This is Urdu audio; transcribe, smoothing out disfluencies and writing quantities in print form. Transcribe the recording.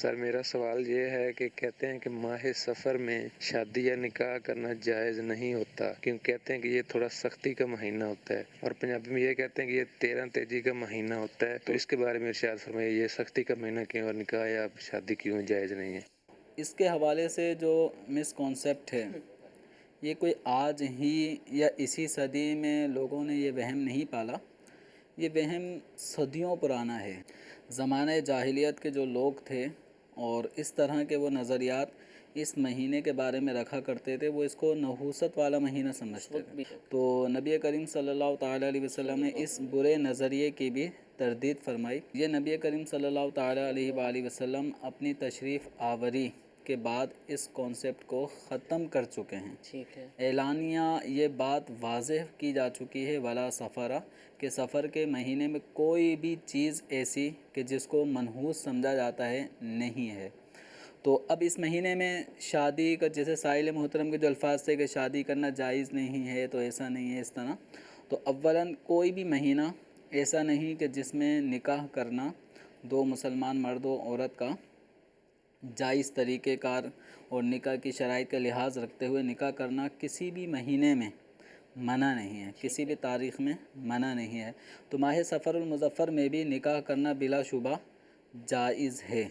سر میرا سوال یہ ہے کہ کہتے ہیں کہ ماہ سفر میں شادی یا نکاح کرنا جائز نہیں ہوتا، کیوں کہتے ہیں کہ یہ تھوڑا سختی کا مہینہ ہوتا ہے، اور پنجابی میں یہ کہتے ہیں کہ یہ 13 تیزی کا مہینہ ہوتا ہے، تو اس کے بارے میں ارشاد فرمائیے، یہ سختی کا مہینہ کیوں اور نکاح یا شادی کیوں جائز نہیں ہے؟ اس کے حوالے سے جو مسکانسیپٹ ہے، یہ کوئی آج ہی یا اسی صدی میں لوگوں نے یہ وہم نہیں پالا، یہ وہم صدیوں پرانا ہے۔ زمانہ جاہلیت کے جو لوگ تھے اور اس طرح کے وہ نظریات اس مہینے کے بارے میں رکھا کرتے تھے، وہ اس کو نحوست والا مہینہ سمجھتے تھے۔ تو نبی کریم صلی اللہ تعالیٰ علیہ وسلم نے اس برے نظریے کی بھی تردید فرمائی۔ یہ نبی کریم صلی اللہ تعالیٰ علیہ وآلہ وسلم اپنی تشریف آوری کے بعد اس کانسیپٹ کو ختم کر چکے ہیں۔ اعلانیہ یہ بات واضح کی جا چکی ہے ولا سفرہ، کہ سفر کے مہینے میں کوئی بھی چیز ایسی کہ جس کو منحوس سمجھا جاتا ہے نہیں ہے۔ تو اب اس مہینے میں شادی کا، جیسے سائل محترم کے جو الفاظ تھے کہ شادی کرنا جائز نہیں ہے، تو ایسا نہیں ہے اس طرح، تو اولاً کوئی بھی مہینہ ایسا نہیں کہ جس میں نکاح کرنا دو مسلمان مرد و عورت کا جائز طریقہ کار اور نکاح کی شرائط کا لحاظ رکھتے ہوئے نکاح کرنا کسی بھی مہینے میں منع نہیں ہے، کسی بھی تاریخ میں منع نہیں ہے۔ تو ماہ سفر المظفر میں بھی نکاح کرنا بلا شبہ جائز ہے۔